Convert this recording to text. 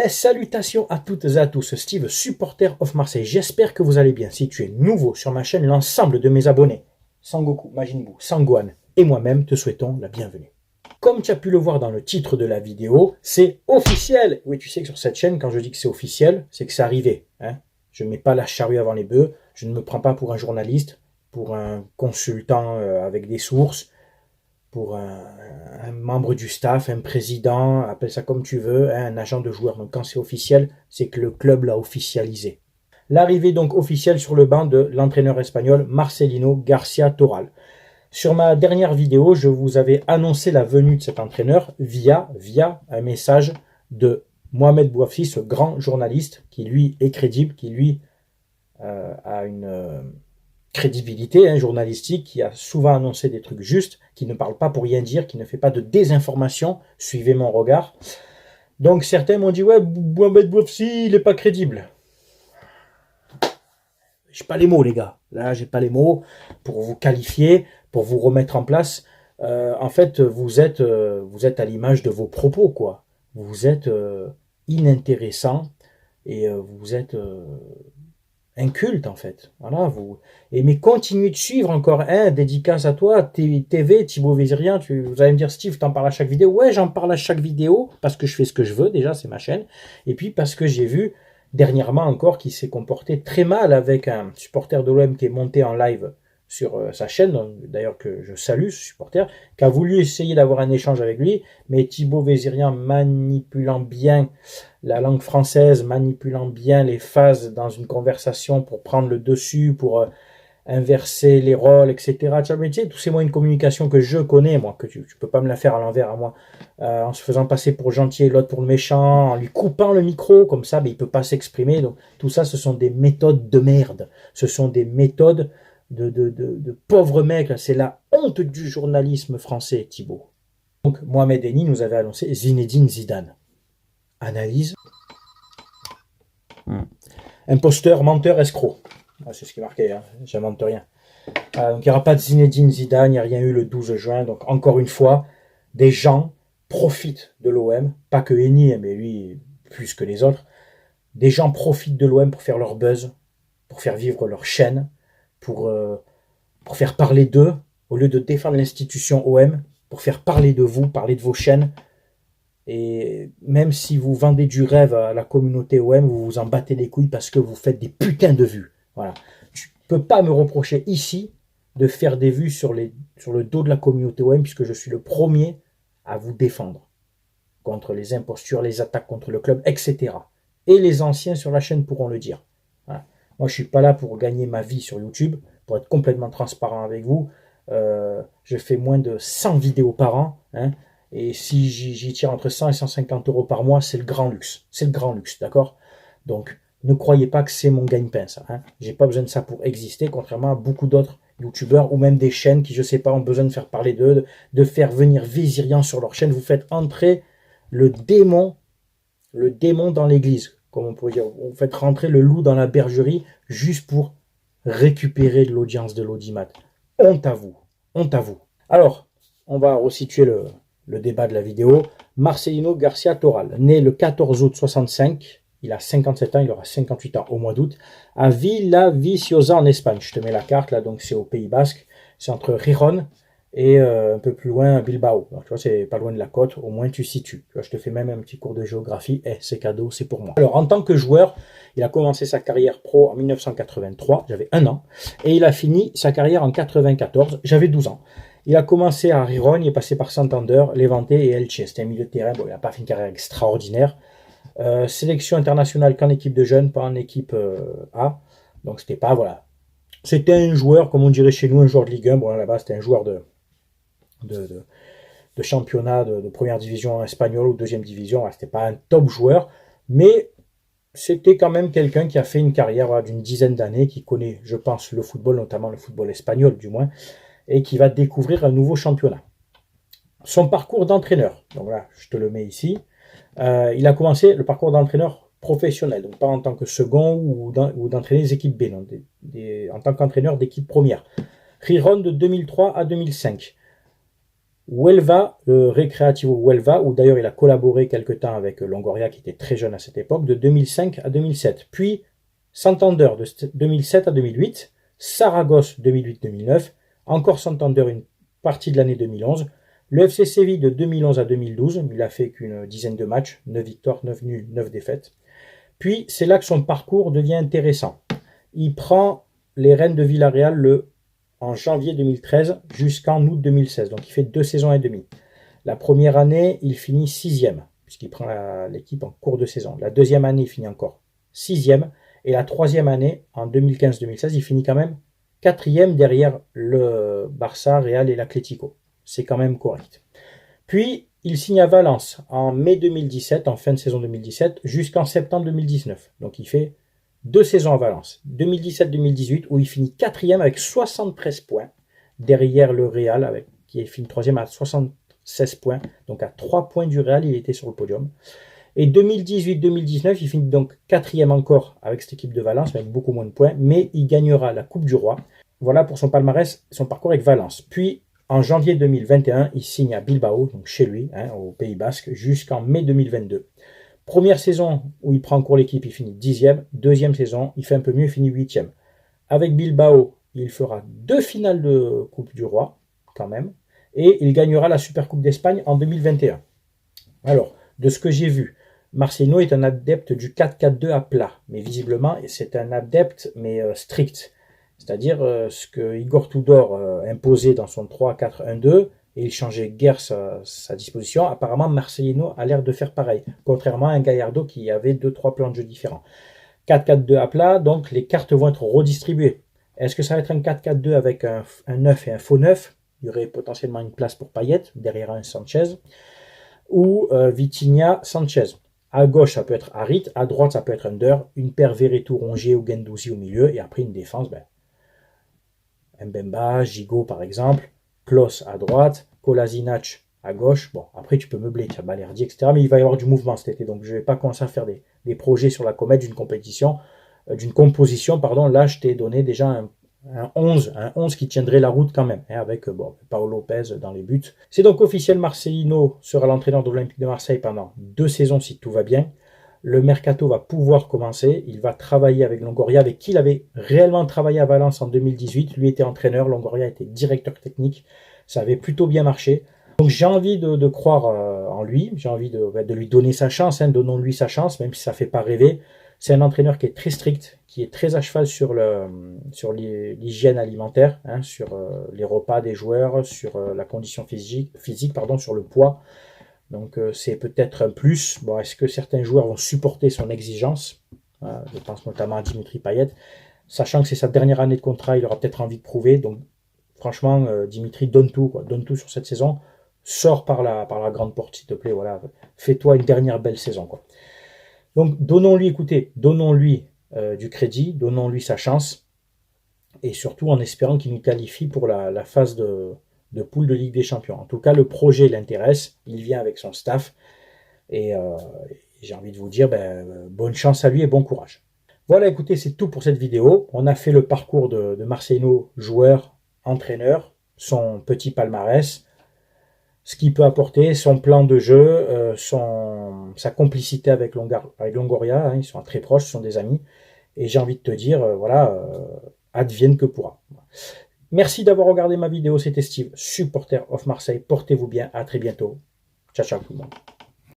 Salutations à toutes et à tous, Steve, supporter of Marseille. J'espère que vous allez bien. Si tu es nouveau sur ma chaîne, l'ensemble de mes abonnés, Sangoku, Majin Buu, Sangwan et moi-même te souhaitons la bienvenue. Comme tu as pu le voir dans le titre de la vidéo, c'est officiel. Oui, tu sais que sur cette chaîne, quand je dis que c'est officiel, c'est que c'est arrivé. Hein. Je ne mets pas la charrue avant les bœufs, je ne me prends pas pour un journaliste, pour un consultant avec des sources, pour un membre du staff, un président, appelle ça comme tu veux, hein, un agent de joueur. Donc quand c'est officiel, c'est que le club l'a officialisé. L'arrivée donc officielle sur le banc de l'entraîneur espagnol Marcelino García Toral. Sur ma dernière vidéo, je vous avais annoncé la venue de cet entraîneur via un message de Mohamed Bouafsi, ce grand journaliste qui lui est crédible, qui lui a une crédibilité journalistique, qui a souvent annoncé des trucs justes, qui ne parle pas pour rien dire, qui ne fait pas de désinformation, suivez mon regard. Donc certains m'ont dit, ouais, Mohamed Bouafsi, il n'est pas crédible. J'ai pas les mots, les gars. Là, j'ai pas les mots pour vous qualifier, pour vous remettre en place. En fait, vous êtes à l'image de vos propos, quoi. Vous êtes inintéressant et vous êtes inculte, en fait. Voilà, vous. Mais continuez de suivre encore, dédicace à toi, TV, Thibaut Vézirien. Vous allez me dire, Steve, t'en parles à chaque vidéo. Ouais, j'en parle à chaque vidéo parce que je fais ce que je veux, déjà, c'est ma chaîne. Et puis parce que j'ai vu dernièrement encore qui s'est comporté très mal avec un supporter de l'OM qui est monté en live sur sa chaîne, d'ailleurs que je salue ce supporter, qui a voulu essayer d'avoir un échange avec lui, mais Thibaut Vézirien manipulant bien la langue française, manipulant bien les phases dans une conversation pour prendre le dessus, pour inverser les rôles, etc. Tu sais, tous ces moyens de communication que je connais, moi, que tu peux pas me la faire à l'envers à moi, en se faisant passer pour gentil et l'autre pour le méchant, en lui coupant le micro, comme ça, mais il peut pas s'exprimer. Donc, tout ça, ce sont des méthodes de merde. Ce sont des méthodes de pauvres mecs. C'est la honte du journalisme français, Thibaut. Donc, Mohamed Eni nous avait annoncé Zinedine Zidane. Analyse. Imposteur, menteur, escroc. C'est ce qui est marqué, hein. J'invente rien. Donc il n'y aura pas de Zinedine Zidane, il n'y a rien eu le 12 juin. Donc encore une fois, des gens profitent de l'OM, pas que Eni, mais lui plus que les autres. Des gens profitent de l'OM pour faire leur buzz, pour faire vivre leur chaîne, pour faire parler d'eux, au lieu de défendre l'institution OM, pour faire parler de vous, parler de vos chaînes. Et même si vous vendez du rêve à la communauté OM, vous vous en battez les couilles parce que vous faites des putains de vues. Voilà. Tu ne peux pas me reprocher ici de faire des vues sur le dos de la communauté OM puisque je suis le premier à vous défendre contre les impostures, les attaques contre le club, etc. Et les anciens sur la chaîne pourront le dire. Voilà. Moi, je ne suis pas là pour gagner ma vie sur YouTube, pour être complètement transparent avec vous. Je fais moins de 100 vidéos par an, hein. Et si j'y tire entre 100 et 150 euros par mois, c'est le grand luxe. C'est le grand luxe, d'accord? Donc, ne croyez pas que c'est mon gagne-pain, ça. Hein. J'ai pas besoin de ça pour exister, contrairement à beaucoup d'autres youtubeurs ou même des chaînes qui, je sais pas, ont besoin de faire parler d'eux, de faire venir Vézirien sur leur chaîne. Vous faites entrer le démon dans l'église, comme on pourrait dire. Vous faites rentrer le loup dans la bergerie juste pour récupérer de l'audience de l'audimat. Honte à vous. Honte à vous. Alors, on va resituer le débat de la vidéo. Marcelino García Toral, né le 14 août 65, il a 57 ans, il aura 58 ans au mois d'août, à Villaviciosa en Espagne. Je te mets la carte là, donc c'est au Pays Basque, c'est entre Gijón et un peu plus loin Bilbao. Donc, tu vois, c'est pas loin de la côte, au moins tu situes. Tu vois, je te fais même un petit cours de géographie, c'est cadeau, c'est pour moi. Alors en tant que joueur, il a commencé sa carrière pro en 1983, j'avais 1 an, et il a fini sa carrière en 94, j'avais 12 ans. Il a commencé à Gijón, il est passé par Santander, Levante et Elche. C'était un milieu de terrain, bon, il n'a pas fait une carrière extraordinaire. Sélection internationale qu'en équipe de jeunes, pas en équipe A. Donc c'était pas, voilà. C'était un joueur, comme on dirait chez nous, un joueur de Ligue 1. Bon, là-bas, c'était un joueur de championnat de première division espagnole ou deuxième division. Voilà, c'était pas un top joueur, mais c'était quand même quelqu'un qui a fait une carrière voilà, d'une dizaine d'années, qui connaît, je pense, le football, notamment le football espagnol, du moins, et qui va découvrir un nouveau championnat. Son parcours d'entraîneur, donc là, je te le mets ici. Il a commencé le parcours d'entraîneur professionnel, donc pas en tant que second ou d'entraîner les équipes B, non, en tant qu'entraîneur d'équipe première. Gijón de 2003 à 2005. Huelva, le Recreativo Huelva, où d'ailleurs il a collaboré quelque temps avec Longoria, qui était très jeune à cette époque, de 2005 à 2007. Puis Santander de 2007 à 2008, Saragosse 2008-2009, encore Santander une partie de l'année 2011, le FC Séville de 2011 à 2012, il a fait qu'une dizaine de matchs, 9 victoires, 9 nuls, 9 défaites. Puis c'est là que son parcours devient intéressant. Il prend les rênes de Villarreal en janvier 2013 jusqu'en août 2016, donc il fait 2 saisons et demie. La première année, il finit 6e, puisqu'il prend l'équipe en cours de saison. La deuxième année, il finit encore 6e. Et la troisième année, en 2015-2016, il finit quand même 4e derrière le Barça, Real et l'Atlético. C'est quand même correct. Puis, il signe à Valence en mai 2017, en fin de saison 2017, jusqu'en septembre 2019. Donc, il fait 2 saisons à Valence. 2017-2018, où il finit 4e avec 73 points, derrière le Real, qui finit 3e à 76 points. Donc, à 3 points du Real, il était sur le podium. Et 2018-2019, il finit donc 4e encore avec cette équipe de Valence, avec beaucoup moins de points, mais il gagnera la Coupe du Roi. Voilà pour son palmarès, son parcours avec Valence. Puis, en janvier 2021, il signe à Bilbao, donc chez lui, au Pays Basque, jusqu'en mai 2022. Première saison où il prend en cours l'équipe, il finit 10e. Deuxième saison, il fait un peu mieux, il finit 8e. Avec Bilbao, il fera 2 finales de Coupe du Roi, quand même, et il gagnera la Supercoupe d'Espagne en 2021. Alors, de ce que j'ai vu, Marcelino est un adepte du 4-4-2 à plat, mais visiblement c'est un adepte mais strict, c'est-à-dire ce que Igor Tudor imposait dans son 3-4-1-2, et il changeait guère sa disposition. Apparemment, Marcelino a l'air de faire pareil, contrairement à un Gallardo qui avait 2-3 plans de jeu différents. 4-4-2 à plat, donc les cartes vont être redistribuées. Est-ce que ça va être un 4-4-2 avec un 9 et un faux 9? Il y aurait potentiellement une place pour Payet, derrière un Sanchez, ou Vitinha, Sanchez. À gauche, ça peut être Harit, à droite, ça peut être Under, une paire Verretou, Rongier ou Guendouzi au milieu, et après une défense, Mbemba, Gigot par exemple, Klose à droite, Kolasinac à gauche. Bon, après tu peux meubler, tu as Balerdi, etc. Mais il va y avoir du mouvement cet été, donc je ne vais pas commencer à faire des projets sur la comète d'une composition. Là je t'ai donné déjà un 11 qui tiendrait la route quand même, avec Paolo Lopez dans les buts. C'est donc officiel, Marcelino sera l'entraîneur de l'Olympique de Marseille pendant 2 saisons si tout va bien. Le mercato va pouvoir commencer, il va travailler avec Longoria, avec qui il avait réellement travaillé à Valence en 2018. Lui était entraîneur, Longoria était directeur technique, ça avait plutôt bien marché. Donc j'ai envie de croire en lui, j'ai envie de lui donner sa chance, donnons-lui sa chance, même si ça ne fait pas rêver. C'est un entraîneur qui est très strict, qui est très à cheval sur l'hygiène alimentaire, sur les repas des joueurs, sur la condition physique, sur le poids. Donc c'est peut-être un plus. Bon, est-ce que certains joueurs vont supporter son exigence? Je pense notamment à Dimitri Payet. Sachant que c'est sa dernière année de contrat, il aura peut-être envie de prouver. Donc franchement, Dimitri, donne tout, donne tout sur cette saison. Sors par la grande porte, s'il te plaît. Voilà, fais-toi une dernière belle saison, quoi. Donc donnons-lui du crédit, donnons-lui sa chance, et surtout en espérant qu'il nous qualifie pour la phase de poule de Ligue des Champions. En tout cas, le projet l'intéresse, il vient avec son staff, et j'ai envie de vous dire bonne chance à lui et bon courage. Voilà, écoutez, c'est tout pour cette vidéo. On a fait le parcours de Marcelino, joueur, entraîneur, son petit palmarès, ce qu'il peut apporter, son plan de jeu, sa complicité avec Longoria, ils sont très proches, ce sont des amis, et j'ai envie de te dire, advienne que pourra. Merci d'avoir regardé ma vidéo, c'était Steve, supporter of Marseille, portez-vous bien, à très bientôt, ciao ciao tout le monde.